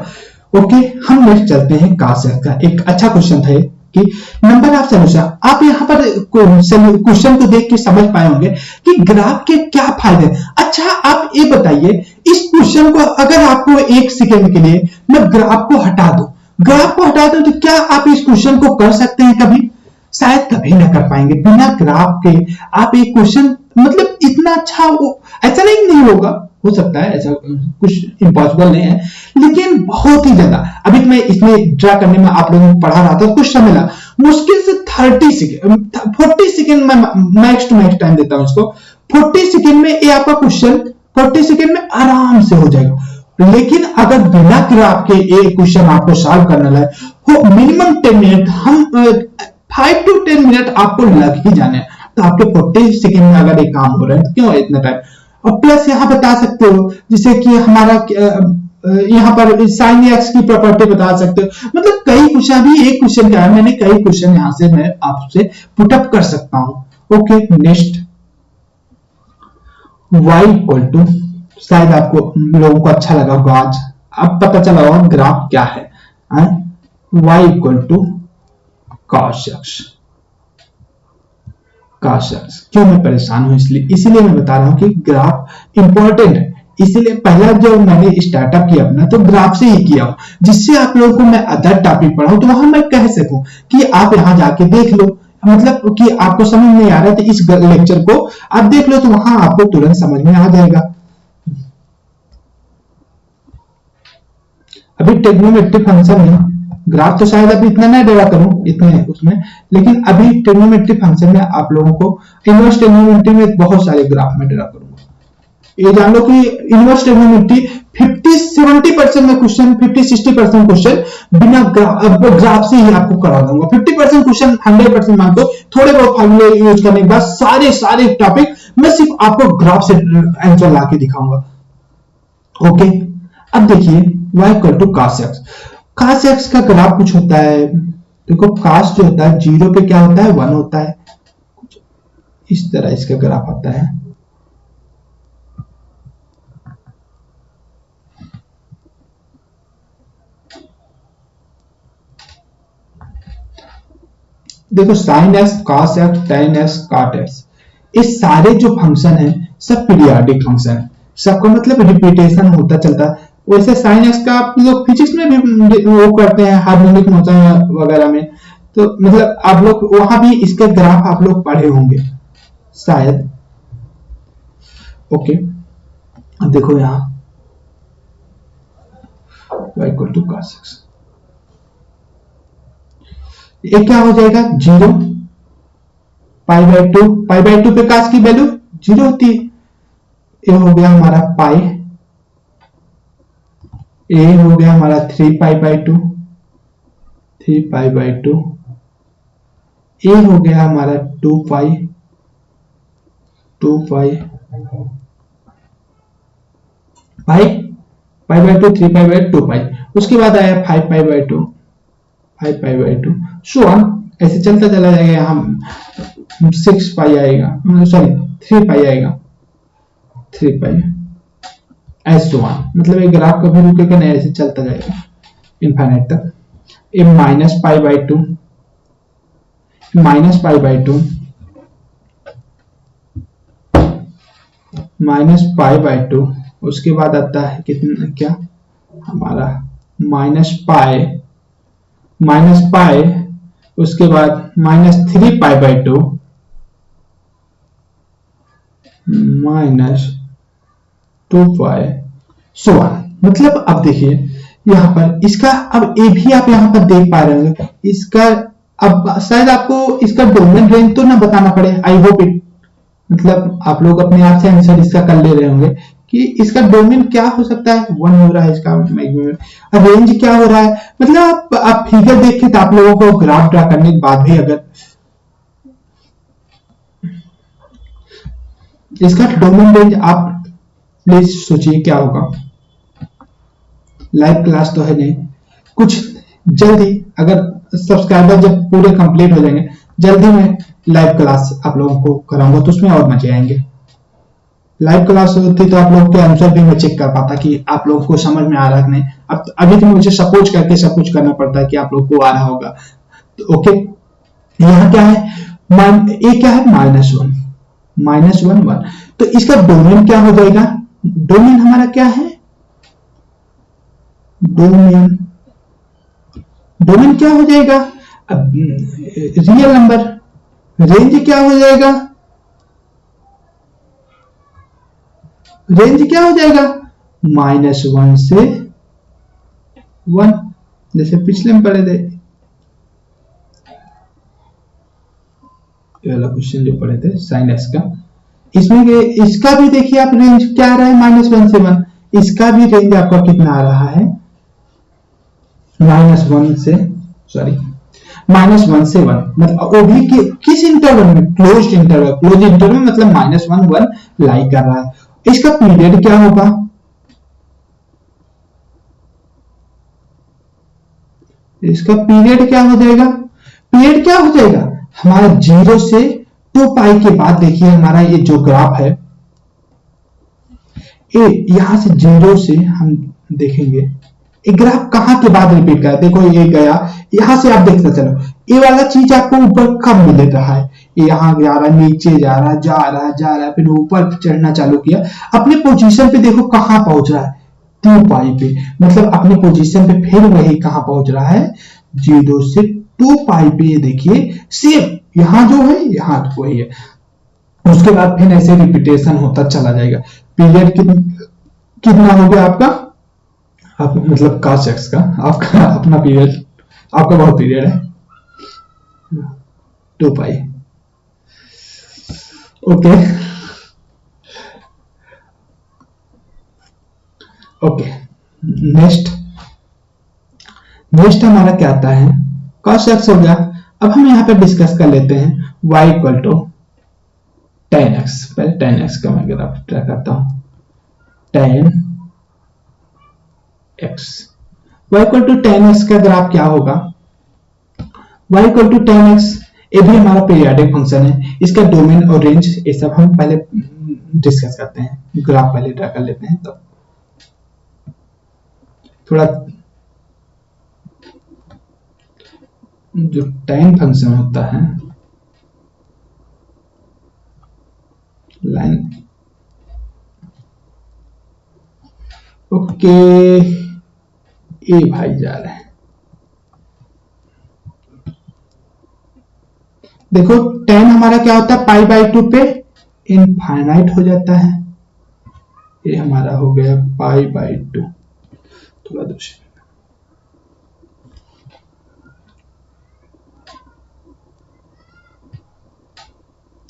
ओके, हम नेक्स्ट चलते हैं काश का, एक अच्छा क्वेश्चन था। कि नंबर ऑफ सॉल्यूशन। आप यहाँ पर क्वेश्चन को देख के समझ पाए होंगे कि ग्राफ के क्या फायदे। अच्छा आप ये बताइए, इस क्वेश्चन को अगर आपको 1 सेकेंड के लिए मैं ग्राफ को हटा दूं तो क्या आप इस क्वेश्चन को कर सकते हैं कभी? शायद कभी ना कर पाएंगे। बिना ग्राफ के आप एक क्वेश्चन मतलब इतना अच्छा ऐसा नहीं होगा, हो सकता है ऐसा कुछ इम्पॉसिबल नहीं है, लेकिन बहुत ही ज्यादा। अभी मैं इसमें ड्रा करने में आप लोगों को पढ़ा रहा था, कुछ समय लगा, मुश्किल से 30 सेकेंड 40 सेकेंड में मैक्स टू मैक्स टाइम देता हूं इसको। 40 सेकेंड में ये आपका क्वेश्चन 40 सेकेंड में आराम से हो जाएगा। लेकिन अगर बिना ग्राफ के एक क्वेश्चन आपको सॉल्व करना है हो मिनिमम 10 मिनट, हम 5 to 10 मिनट आपको लग ही जाने। तो आपके 40 सेकेंड में अगर ये काम हो रहा है तो क्यों इतना टाइम। और प्लस यहाँ बता सकते हो जैसे कि हमारा यहाँ पर साइन एक्स की प्रॉपर्टी बता सकते हो। मतलब कई क्वेश्चन, अभी एक क्वेश्चन क्या है, मैंने कई क्वेश्चन यहाँ से मैं आपसे पुटअप कर सकता हूं। Okay next, y equal to, शायद आपको लोगों को अच्छा लगा होगा आज, अब पता चला होगा ग्राफ क्या है। y equal to cos x। क्यों मैं परेशान हूं, इसीलिए मैं बता रहा हूं कि ग्राफ इंपॉर्टेंट है। इसीलिए पहला जब मैंने स्टार्टअप किया अपना तो ग्राफ से ही किया हूं, जिससे आप लोगों को मैं अदर टॉपिक पढ़ाऊं तो वहां मैं कह सकूं कि आप यहां जाके देख लो, मतलब कि आपको समझ नहीं आ रहा है तो इस लेक्चर को आप देख लो, तो वहां आपको तुरंत समझ में आ जाएगा। अभी ट्रिग्नोमेट्रिक फंक्शन में ग्राफ तो शायद अभी इतना नहीं डेरा करूं इतने उसमें, लेकिन अभी ट्रिग्नोमेट्रिक फंक्शन में आप लोगों को इनवर्स ट्रिग्नोमेट्री में बहुत सारे ग्राफ में डेरा करूंगा। ये जान लो कि इनवर्स ट्रिग्नोमेट्री 50-70% में क्वेश्चन, 50-60% क्वेश्चन बिना ग्राफ से ही आपको करा दूंगा। 50% क्वेश्चन 100% मान दो, थोड़े बहुत फार्मूले यूज करने के बाद सारे टॉपिक मैं सिर्फ आपको ग्राफ से आंसर ला के दिखाऊंगा। ओके, अब देखिए y equal to cos x। cos x का ग्राफ कुछ होता है, देखो cos जो होता है 0 पे क्या होता है, 1 होता है, कुछ इस तरह इसका ग्राफ आता है। देखो sin x, cos x, tan x, cot x, इस सारे जो फंक्शन है सब पीरियोडिक फंक्शन है, सबका मतलब रिपीटेशन होता चलता है। वैसे sin x का आप लोग फिजिक्स में भी वो करते हैं, हार्मोनिक मोशन वगैरह में, तो मतलब आप लोग वहां भी इसके ग्राफ आप लोग पढ़े होंगे शायद। ओके, अब देखो यहाँ y equal to cos x, ये क्या हो जाएगा 0, π/2 पे cos की वैल्यू 0 होती है। ये हो गया हमारा पाई, ये हो गया हमारा 3π/2, ये हो गया हमारा 2π, π/2, 3π/2π, उसके बाद आया 5π/2, सो ऐसे चलता चला जाएगा। यहाँ 6π आएगा, सॉरी 3π आएगा, 3π ऐसे मतलब एक ग्राफ कभी रुकेगा नहीं, ऐसे चलता जाएगा इनफाइनाइट तक। ये -π/2, उसके बाद आता है कितना, क्या हमारा -π, उसके बाद -3π/2, -2π, सो मतलब अब देखिए यहाँ पर इसका, अब ये भी आप यहाँ पर देख पा रहे हैं इसका। अब शायद आपको इसका डोमेन रेंज तो ना बताना पड़े, आई होप इट, मतलब आप लोग अपने आप से आंसर इसका कर ले रहे होंगे कि इसका डोमेन क्या हो सकता है। 1 हो रहा है इसका मैक्सिमम, रेंज क्या हो रहा है, मतलब आप फिगर देख के तो आप लोगों को ग्राफ ड्रा करने के बाद भी अगर इसका डोमेन रेंज, आप प्लीज सोचिए क्या होगा। लाइव क्लास तो है नहीं, कुछ जल्दी अगर सब्सक्राइबर जब पूरे कंप्लीट हो जाएंगे, जल्दी मैं लाइव क्लास आप लोगों को कराऊंगा, तो उसमें और मजे आएंगे। लाइव क्लास होती तो आप लोग के आंसर भी मैं चेक कर पाता कि आप लोगों को समझ में आ रहा है कि नहीं। अब अभी तो मुझे सपोज करके सब कुछ करना पड़ता है कि आप लोग को आ रहा होगा, ओके, यहाँ क्या है, ए क्या है, -1, -1 1, तो इसका डोमेन क्या हो जाएगा, डोमेन हमारा क्या है, डोमेन डोमेन क्या हो जाएगा, अब रियल नंबर, रेंज क्या हो जाएगा, रेंज क्या हो जाएगा, -1 से 1, जैसे पिछले में पढ़े थे, ये वाला क्वेश्चन जो पढ़े थे साइन एक्स का, इसमें इसका भी देखिए आप रेंज क्या आ रहा है, -1 से 1, इसका भी रेंज आपका कितना आ रहा है, -1 से, सॉरी -1 से 1, मतलब वो भी किस इंटरवल में, क्लोज इंटरवल, क्लोज इंटरवल मतलब -1 1 लाई कर रहा है। इसका पीरियड क्या होगा, इसका पीरियड क्या हो जाएगा, पीरियड क्या हो जाएगा हमारा 0 से 2 पाई के बाद, देखिए हमारा ये जो ग्राफ है, ये यहां से 0 से हम देखेंगे ये ग्राफ कहां के बाद रिपीट कर, देखो ये गया, यहां से आप देखते चलो, ये वाला चीज आपको ऊपर कब मिल रहा है, ये यहां जा रहा, नीचे जा रहा, जा रहा, जा रहा, फिर ऊपर चढ़ना चालू किया, अपने पोजीशन पे देखो कहां पहुंच रहा है, 2 पाई पे, मतलब अपने पोजीशन पे फिर वही कहां पहुंच रहा है, 0 से 2 पाई पे, देखिए सेम यहां जो है यहां वही है, उसके बाद फिर ऐसे रिपीटेशन होता चला जाएगा। पीरियड कितना हो गया आपका, आप मतलब cos x का आपका अपना पीरियड, आपका बहुत पीरियड है 2 पाई, ओके ओके। नेक्स्ट हमारा क्या आता है, cos x हो गया। अब हम यहाँ पे डिस्कस कर लेते हैं y equal to tan x, पहले tan x का मैं ग्राफ ट्रा करता हूं, tan x, y equal to tan x का ग्राफ क्या होगा, y equal to tan x, ये भी हमारा पीरियोडिक फंक्शन है, इसका डोमेन और रेंज ये सब हम पहले डिस्कस करते हैं, ग्राफ पहले ड्रा कर लेते हैं, तो थोड़ा जो टाइम फंक्शन होता है, लाइन, ओके, ए भाई जा रहे हैं, देखो tan हमारा क्या होता है, π/2 पे इनफाइनाइट हो जाता है, ये हमारा हो गया π/2, थोड़ा दूसरे,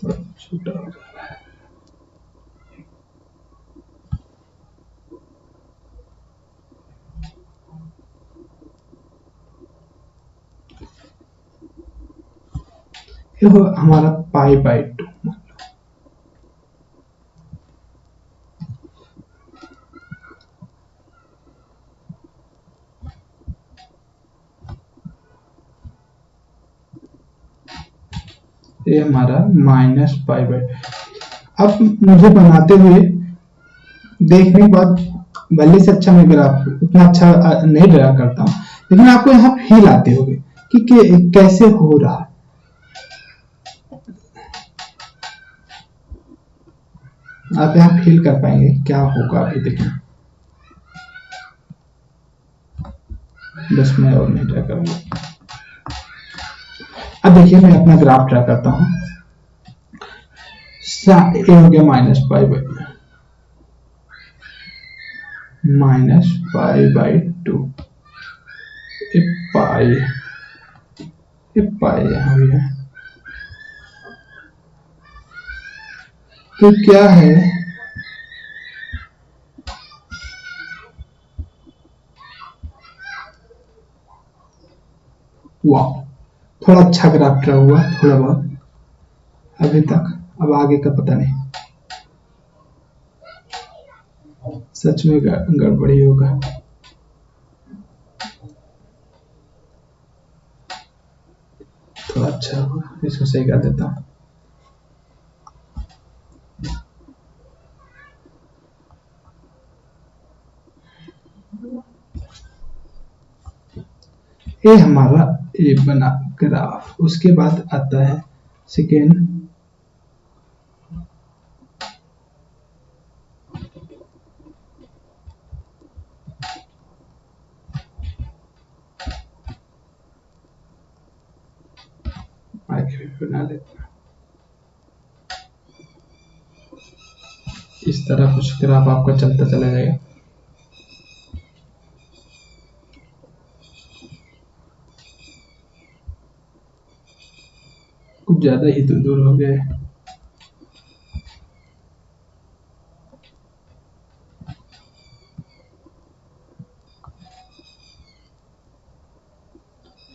थोड़ा छोटा हो रहा है, ये हो हमारा π/2, ये हमारा -π/2। अब मुझे बनाते हुए देखने के बाद भले से अच्छा मैं ग्राफ उतना अच्छा नहीं ड्रा करता हूं, लेकिन आपको यहाँ फील आते होंगे कि कैसे हो रहा है, आप यहाँ फील कर पाएंगे क्या होगा, अभी देखिए, बस मैं और नहीं ड्रा करूंगा। अब देखिए मैं अपना ग्राफ ड्रा करता हूं, ये हो गया -π/2, ये पाई यहां भी है, तो क्या है, वाह, थोड़ा अच्छा ग्राफ ड्रा हुआ, थोड़ा बहुत अभी तक, अब आगे का पता नहीं, सच में गड़बड़ी होगा, थोड़ा अच्छा होगा, इसको सही कर देता हूं, ये हमारा ये बना ग्राफ, उसके बाद आता है सेकेंड बना लेते हैं। इस तरह कुछ ग्राफ आपका चलता चला जाएगा। कुछ ज्यादा ही दूर हो गया है।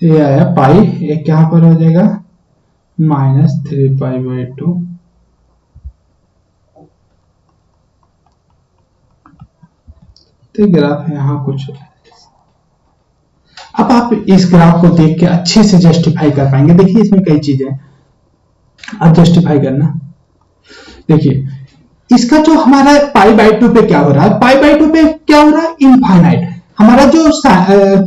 ये आया पाई, ये क्या पर हो जाएगा -3π/2। तो ग्राफ यहाँ कुछ, अब आप इस ग्राफ को देख के अच्छे से जस्टिफाई कर पाएंगे। देखिए इसमें कई चीजें आप जस्टिफाई करना। देखिए इसका जो हमारा π/2 पे क्या हो रहा है, π/2 पे क्या हो रहा है, इनफाइनाइट। हमारा जो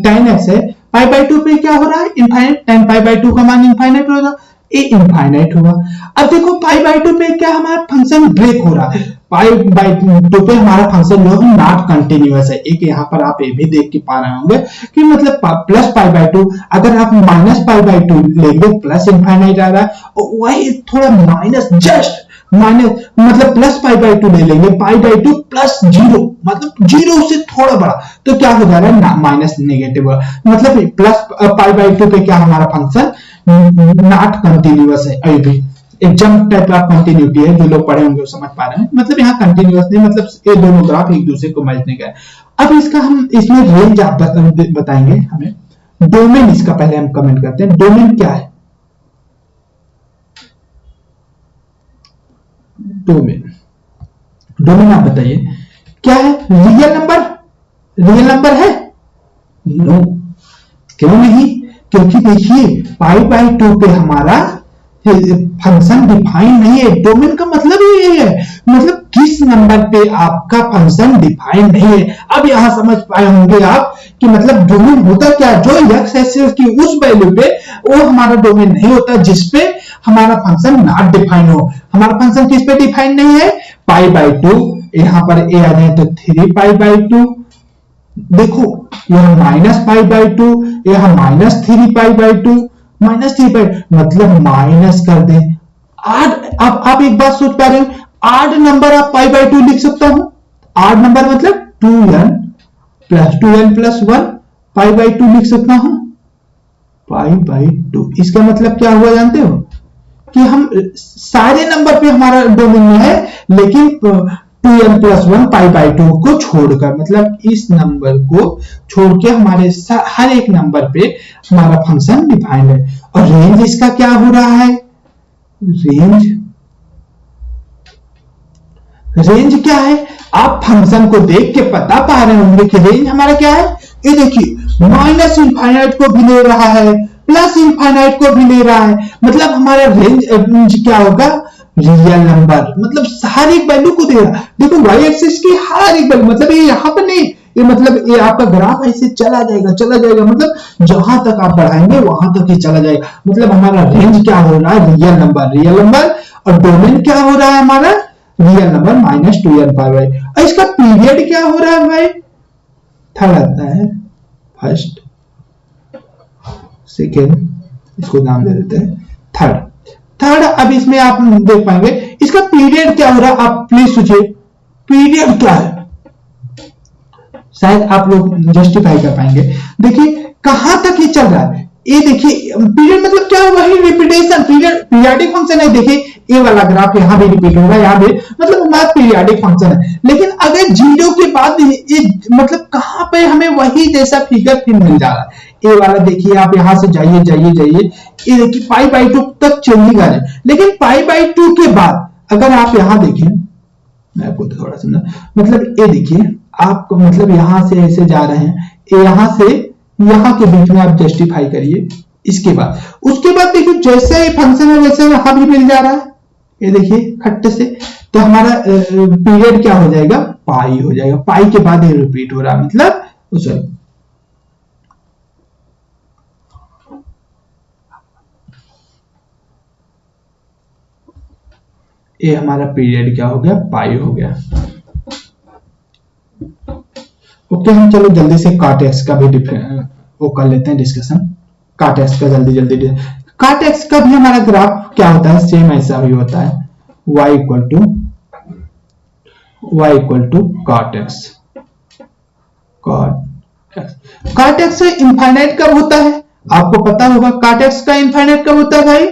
tan x है π/2 पे क्या हो रहा है, इनफाइनाइट। tan π/2 का मान इनफाइनाइट होगा, ये इनफाइनाइट होगा। अब देखो π/2 पे क्या हमारा फंक्शन ब्रेक हो रहा है, π/2 पे हमारा फंक्शन जो है नॉट कंटिन्यूअस है। एक यहाँ पर आप ये भी देख के पा रहे होंगे कि मतलब प्लस π/2, अगर आप -π/2 लेंगे प्लस इनफाइनाइट आ रहा है, और वही थोड़ा माइनस जस्ट माइनस मतलब प्लस π/2 ले लेंगे, π/2 प्लस 0 मतलब 0 से थोड़ा बड़ा, तो क्या हो जा रहा है माइनस नेगेटिव, मतलब प्लस π/2 पे क्या हमारा फंक्शन नॉट कंटिन्यूअस है। अभी एक जंप टाइप ऑफ कंटिन्यूटी है, जो लोग पढ़े होंगे वो समझ पा रहे हैं। मतलब यहाँ कंटिन्यूअस नहीं, मतलब ये दोनों ग्राफ एक दूसरे को मैच नहीं कर। अब इसका हम इसमें रेंज आप बताएंगे हमें। डोमेन इसका पहले हम कमेंट करते हैं, डोमेन क्या है, डोमेन आप बताइए क्या है। रियल नंबर है? नो, क्यों नहीं, क्योंकि देखिए π/2 पे हमारा फंक्शन डिफाइन नहीं है। डोमेन का मतलब ये है, मतलब किस नंबर पे आपका फंक्शन डिफाइन नहीं है। अब यहां समझ पाए होंगे आप कि मतलब डोमेन होता क्या, जो x एक्सिस की उस वैल्यू पे वो हमारा डोमेन नहीं होता जिसपे हमारा फंक्शन नॉट डिफाइन हो। हमारा फंक्शन किस पे डिफाइन नहीं है, π/2। यहां पर a आ जाए तो 3π/2, देखो यहां -π/2, यहां -3π/2, -3π, मतलब माइनस कर दे 8। अब आप एक बात सोच पा रहे हो, 8 नंबर आप π/2 लिख सकता हूं। 8 नंबर मतलब 2n + 1 π/2 लिख सकता हूं, π/2। इसका मतलब क्या हुआ जानते हो, कि हम सारे नंबर पे हमारा डोमेन में है, लेकिन 2n + 1 π/2 को छोड़कर, मतलब इस नंबर को छोड़ के हमारे हर एक नंबर पे हमारा फंक्शन डिफाइंड है। और रेंज इसका क्या हो रहा है, रेंज क्या है, आप फंक्शन को देख के पता पा रहे होंगे कि रेंज हमारा क्या है। ये देखिए माइनस इनफाइनाइट को भी ले रहा है, प्लस इनफाइनाइट को भी ले रहा है, मतलब हमारा रेंज क्या होगा, रियल नंबर, मतलब हर एक वैल्यू को दे रहा है। देखो y एक्सिस की हर एक वैल्यू, मतलब ये यहाँ पर नहीं, ये मतलब ये आपका ग्राफ ऐसे चला जाएगा, मतलब जहां तक आप बढ़ाएंगे वहां तक ही चला जाएगा। मतलब हमारा रेंज क्या हो रहा है, रियल नंबर, और डोमेन क्या हो रहा है हमारा, रियल नंबर -2n/। और इसका पीरियड क्या हो रहा है भाई, थर्ड आता है, फर्स्ट सेकेंड, इसको नाम दे देते हैं थर्ड। अब इसमें आप देख पाएंगे इसका पीरियड क्या हो रहा है। आप प्लीज सोचिए पीरियड क्या है, शायद आप लोग जस्टिफाई कर पाएंगे। देखिए कहां तक ये चल रहा है, ये देखिए पीरियड मतलब क्या हुआ, वही रिपीटेशन, पीरियडिक फंक्शन है। देखिए ये वाला ग्राफ यहाँ भी रिपीट होगा, यहाँ भी, मतलब हमारा पीरियडिक फंक्शन है। लेकिन अगर 0 के बाद ये मतलब कहां पे हमें वही जैसा फिगर फिर मिल जा रहा है। ये वाला देखिए आप यहां से जाइए, ये देखिए π/2 तक चेंजिंग आ रही है, लेकिन π/2 के बाद अगर आप यहां देखें, मैं आपको थोड़ा समझा, मतलब ये देखिए आप मतलब यहां से ऐसे जा रहे हैं, यहां से यहां के बीच में आप जस्टिफाई करिए। इसके बाद उसके बाद देखिए जैसे ही फंक्शन है वैसे वहां भी मिल जा रहा है, ये देखिए खट्टे से, तो हमारा पीरियड क्या हो जाएगा, पाई हो जाएगा। पाई के बाद ये रिपीट हो रहा है, मतलब सॉरी ये हमारा पीरियड क्या हो गया, पाई हो गया। ओके, हम चलो जल्दी से काट एक्स का भी वो कर लेते हैं डिस्कशन। काट एक्स का जल्दी काट एक्स का भी हमारा ग्राफ क्या होता है, सेम ऐसा भी होता है, y इक्वल टू काट एक्स। काट एक्स इनफाइनाइट कब होता है, आपको पता होगा काट एक्स का इनफाइनाइट कब होता है भाई?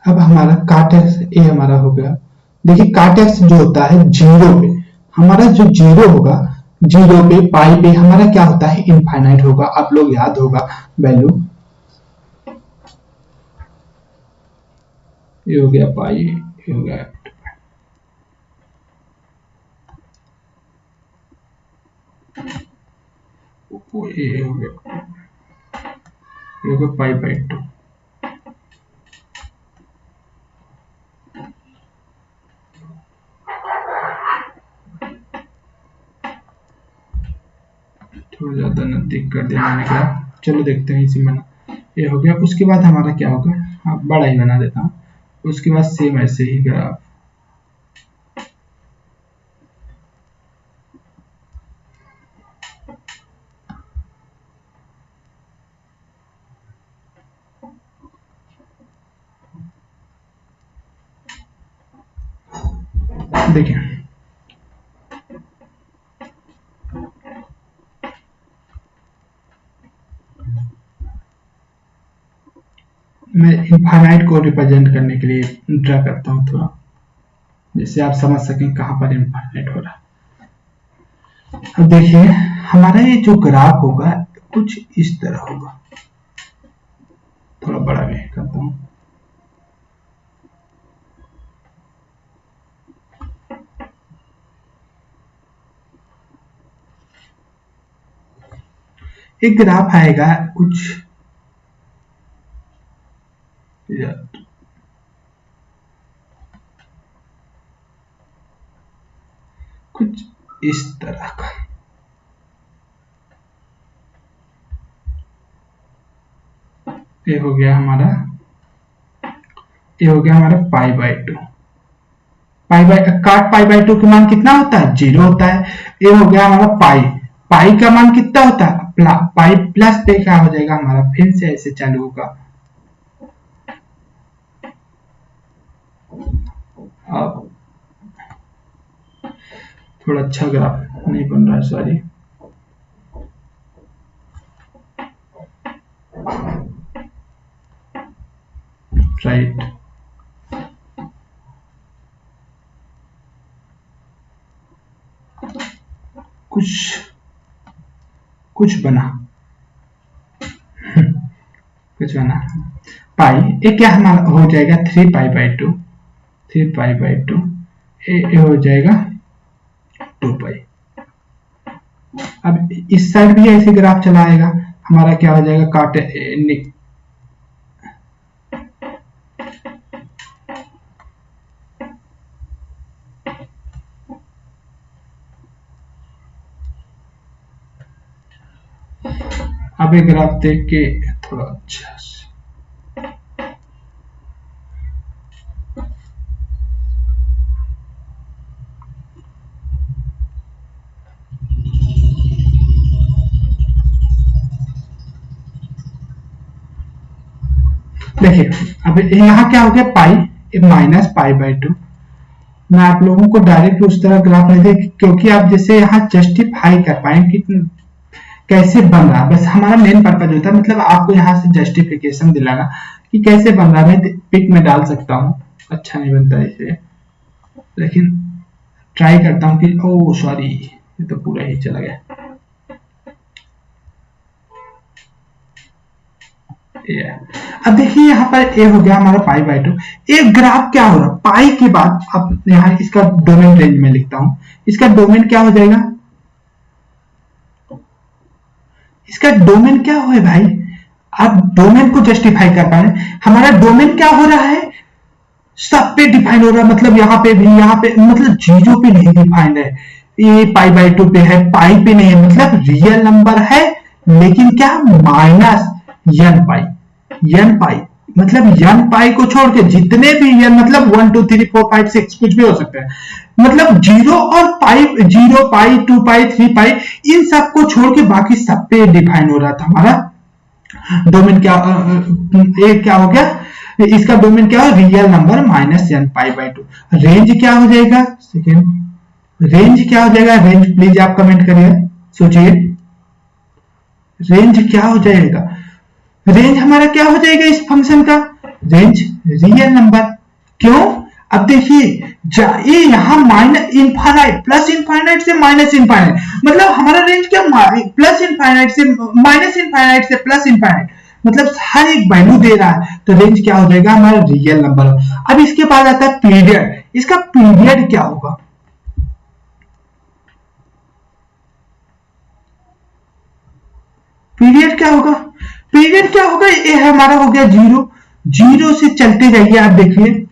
अब हमारा काट एक्स ये हमारा हो गया। देखिए काट एक्स जो होता है जीरो पे, हमारा जो जीरो होगा, जीरो पे पाई पे हमारा क्या होता है, इनफाइनाइट होगा। आप लोग याद होगा वैल्यू, ये हो गया पाई, ये हो गया ये हो गया, ये हो गया पाई बाई 2। थोड़ा ज्यादा नजदीक कर दिया मैंने ग्राफ, चलो देखते हैं इसी में ये हो गया। उसके बाद हमारा क्या होगा, हाँ बड़ा ही बना देता हूँ। उसके बाद सेम ऐसे ही ग्राफ, देखिए मैं इनफाइनाइट को रिप्रेजेंट करने के लिए ड्रा करता हूँ थोड़ा, जिससे आप समझ सकें कहां पर इनफाइनाइट हो रहा है। अब देखिए हमारा ये जो ग्राफ होगा कुछ इस तरह होगा, थोड़ा बड़ा भी करता हूँ। एक ग्राफ आएगा कुछ इस तरह का, ये हो गया हमारा, ये हो गया हमारा पाई बाई 2। काट पाई बाई 2 का मान कितना होता है, 0 होता है। ये हो गया हमारा पाई, पाई का मान कितना होता है, पाई प्लस पे क्या हो जाएगा हमारा, फिर से ऐसे चालू होगा। अब थोड़ा अच्छा ग्राफ नहीं बन रहा है, सॉरी। राइट, कुछ बना कुछ बना। पाई ये क्या हमारा हो जाएगा 3 पाई बाई 2, 3 पाई बाई 2, ये हो जाएगा 2 पाई। अब इस साइड भी ऐसे ग्राफ चलाएगा, हमारा क्या हो जाएगा, काट अब ये ग्राफ देख के थोड़ा अच्छा से देखिए। अब यहाँ क्या हो गया, पाई माइनस पाई बाई 2। मैं आप लोगों को डायरेक्ट उस तरह ग्राफ नहीं दे, क्योंकि आप जैसे यहाँ जस्टिफाई कर पाए कि कैसे बन रहा है। बस हमारा मेन पर्पज होता है, मतलब आपको यहाँ से जस्टिफिकेशन दिलाना कि कैसे बन रहा है। मैं पिक में डाल सकता हूँ, अच्छा नहीं बनता इसे, लेकिन ट्राई करता हूँ कि ओ सॉरी ये तो पूरा ही चला गया। अब देखिए यहाँ पर ए हो गया हमारा पाई बाय 2। एक ग्राफ क्या हो रहा है, पाई के बाद अब यहाँ इसका डोमेन रेंज में लिखता हूं, इसका डोमेन क्या हो जाएगा, इसका डोमेन क्या हो भाई, आप डोमेन को जस्टिफाई कर पा रहे हैं। हमारा डोमेन क्या हो रहा है, सब पे डिफाइन हो रहा है, मतलब यहाँ पे भी, यहाँ पे मतलब जीरो पे नहीं डिफाइंड है, ये पाई बाय 2 पे है, पाई पे नहीं है, मतलब रियल नंबर है लेकिन क्या माइनस n पाई, n पाई मतलब n पाई को छोड़ के जितने भी n मतलब 1 2 3 4 5 6 कुछ भी हो सकते हैं, मतलब जीरो और पाई, 0 पाई 2 पाई 3 पाई इन सब को छोड़ के बाकी सब पे डिफाइन हो रहा था हमारा डोमेन। क्या एक क्या हो गया, इसका डोमेन क्या हो, real number minus n pi by 2। Range क्या हो जाएगा, सेकेंड रेंज क्या हो जाएगा, रेंज प्लीज आप कमेंट करिए, सोचिए रेंज क्या हो जाएगा, रेंज हमारा क्या हो जाएगा इस फंक्शन का, रेंज रियल नंबर। क्यों, अब देखिए ये यहां माइनस इनफाइनाइट, प्लस इनफाइनाइट से माइनस इनफाइनाइट, मतलब हमारा रेंज क्या प्लस इनफाइनाइट से माइनस इनफाइनाइट से प्लस इनफाइनाइट, मतलब हर एक वैल्यू दे रहा है, तो रेंज क्या हो जाएगा हमारा रियल नंबर। अब इसके बाद आता है पीरियड, इसका पीरियड क्या होगा, पीरियड क्या होगा, पीरियड क्या होगा, ये हमारा हो गया जीरो, जीरो से चलते जाइए, आप देखिए,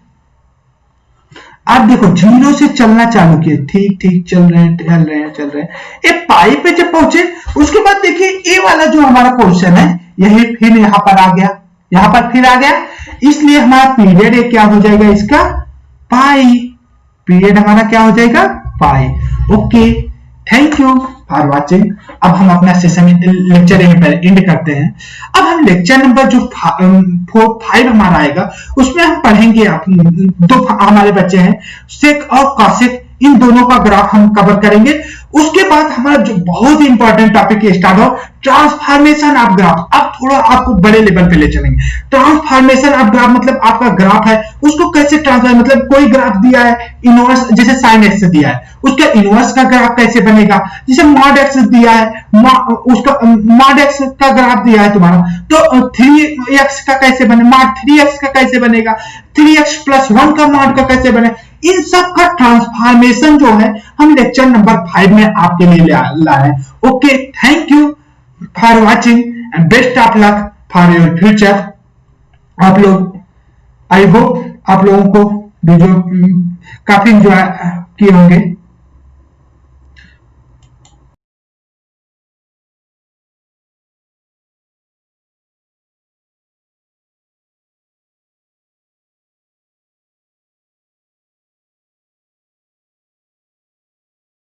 आप देखो जीरो से चलना चालू किए, ठीक ठीक चल रहे हैं, चल रहे हैं, चल रहे हैं, ये पाई पे जब पहुंचे उसके बाद देखिए ए वाला जो हमारा पोर्शन है यही फिर यहां पर आ गया, यहां पर फिर आ गया, इसलिए हमारा पीरियड एक क्या हो जाएगा इसका पाई, पीरियड हमारा क्या हो जाएगा पाई। Okay, thank you for watching. अब हम अपना सेशन लेक्चर यहीं पर एंड करते हैं। अब हम लेक्चर नंबर जो 5 हमारा आएगा उसमें हम पढ़ेंगे, दो हमारे बच्चे हैं सेक और कॉसेक, इन दोनों का ग्राफ हम कवर करेंगे। उसके बाद हमारा जो बहुत ही इंपॉर्टेंट टॉपिक स्टार्ट हो, ट्रांसफॉर्मेशन ऑफ ग्राफ। अब थोड़ा आपको बड़े लेवल पे ले चलेंगे। ट्रांसफॉर्मेशन ऑफ ग्राफ मतलब आपका ग्राफ है उसको कैसे ट्रांसफॉर्म, मतलब कोई ग्राफ दिया है इनवर्स, जैसे साइन एक्स दिया है उसका इनवर्स का ग्राफ कैसे बनेगा, जैसे मॉड एक्स दिया है उसका मॉड एक्स का ग्राफ दिया है तुम्हारा, तो 3x का कैसे बने, मॉड 3x का कैसे बनेगा, 3x + 1 का मॉड का कैसे बने, इन सब का ट्रांसफॉर्मेशन जो है हम लेक्चर नंबर 5 में आपके लिए लाए हैं। Okay, thank you for watching and best of luck for your future. आप लोग, आई होप आप लोगों को वीडियो काफी एंजॉय किए होंगे।